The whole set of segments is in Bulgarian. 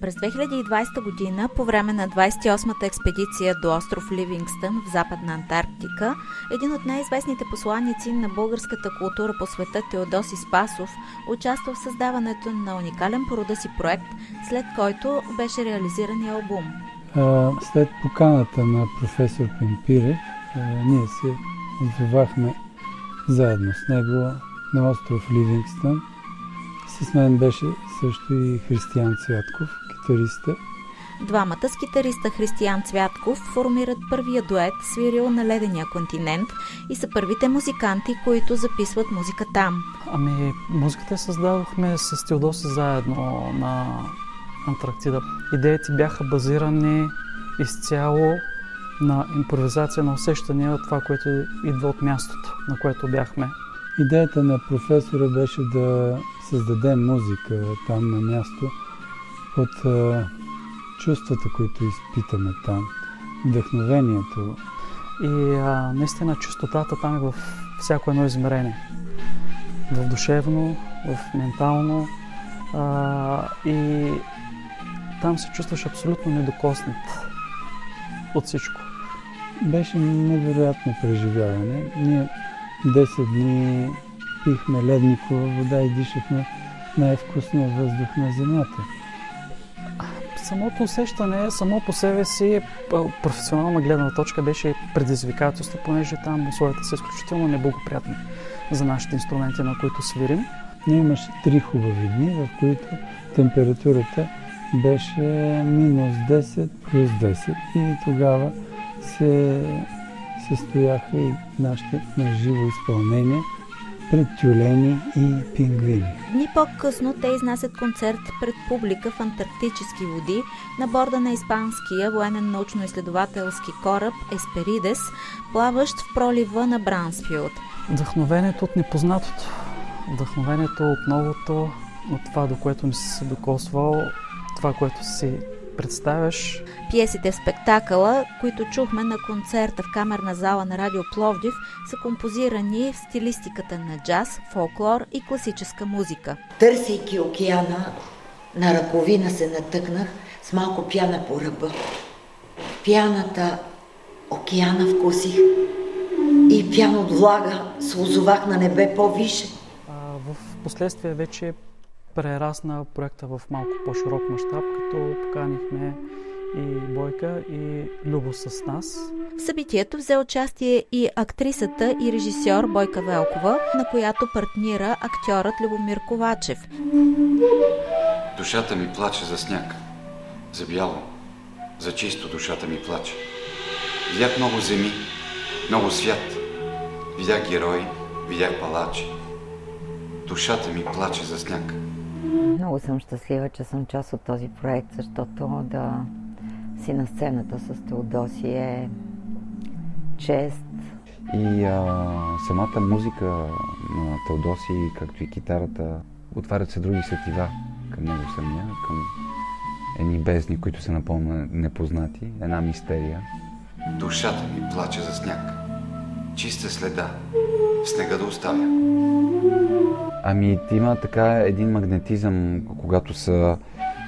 През 2020 година, по време на 28-та експедиция до остров Ливингстън в Западна Антарктика, един от най-известните посланици на българската култура по света, Теодоси Спасов, участва в създаването на уникален по рода си проект, след който беше реализиран и албум. След поканата на професор Пимпирев, ние се озовахме заедно с него на остров Ливингстън. С мен беше също и Християн Цвятков, китариста. Двамата с китариста Християн Цвятков формират първия дует, свирил на ледения континент, и са първите музиканти, които записват музика там. Музиката създадохме с Теодоси заедно на Антарктида. Идеите бяха базирани изцяло на импровизация, на усещане от това, което идва от мястото, на което бяхме. Идеята на професора беше да създадем музика там на място от чувствата, които изпитаме там, вдъхновението. И наистина чистотата там е в всяко едно измерение. В душевно, в ментално. И там се чувстваш абсолютно недокоснат от всичко. Беше невероятно преживяване. Ние 10 дни пихме ледникова вода и дишахме най-вкусния въздух на земята. Самото усещане, само по себе си, професионална гледна точка, беше предизвикателство, понеже там условията са изключително неблагоприятни за нашите инструменти, на които свирим. Но имаше 3 хубави дни, в които температурата беше минус 10, плюс 10 и тогава се състояха и нашите на живо изпълнение пред тюлени и пингвини. Дни по-късно те изнасят концерт пред публика в антарктически води на борда на испанския военен научно-изследователски кораб Есперидес, плаващ в пролива на Брансфилд. Вдъхновението от непознатото, вдъхновението от новото, от това, до което не си се докосвал, това, което си представяш. Пиесите в спектакъла, които чухме на концерта в камерна зала на Радио Пловдив, са композирани в стилистиката на джаз, фолклор и класическа музика. Търсейки океана, на ръковина се натъкнах с малко пяна по ръба. Пяната океана вкусих и пян от влага се озовах на небе по-више. В последствие вече прерасна проекта в малко по-широк мащаб, като поканихме и Бойка, и Любо с нас. В събитието взе участие и актрисата и режисьор Бойка Велкова, на която партнира актьорът Любомир Ковачев. Душата ми плаче за сняг, за бяло, за чисто душата ми плаче. Видях много земи, много свят. Видях герои, видях палачи. Душата ми плаче за сняг. Много съм щастлива, че съм част от този проект, защото да си на сцената с Теодоси е чест. И самата музика на Теодоси, както и китарата, отварят се други сетива към него самия, към едни бездни, които са напълно непознати, една мистерия. Душата ми плаче за сняг. Чиста следа, в снега да оставя. Има така един магнетизъм, когато са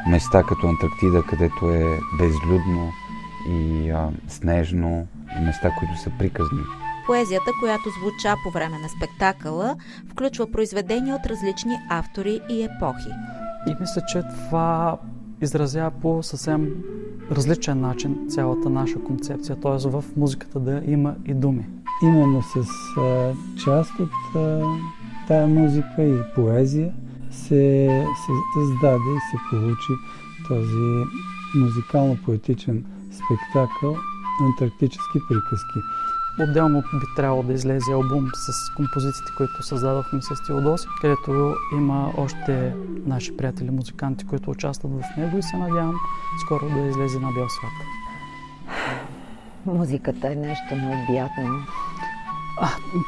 места като Антарктида, където е безлюдно и снежно, и места, които са приказни. Поезията, която звуча по време на спектакъла, включва произведения от различни автори и епохи. И мисля, че това изразява по съвсем различен начин цялата наша концепция, т.е. в музиката да има и думи. Именно с част от тая музика и поезия се създаде и се получи този музикално-поетичен спектакъл Антарктически приказки. Отделно би трябвало да излезе албум с композициите, които създадохме с Теодоси, където има още наши приятели музиканти, които участват в него и се надявам скоро да излезе на бял свят. Музиката е нещо необятно.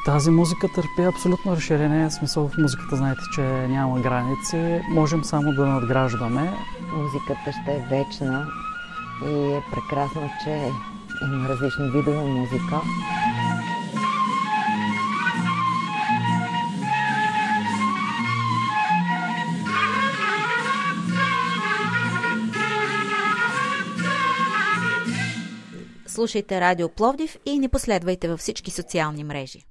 Тази музика търпи абсолютно разширение. В смисъл в музиката знаете, че няма граници. Можем само да надграждаме. Музиката ще е вечна и е прекрасно, че има различни видове музика. Слушайте Радио Пловдив и ни последвайте във всички социални мрежи.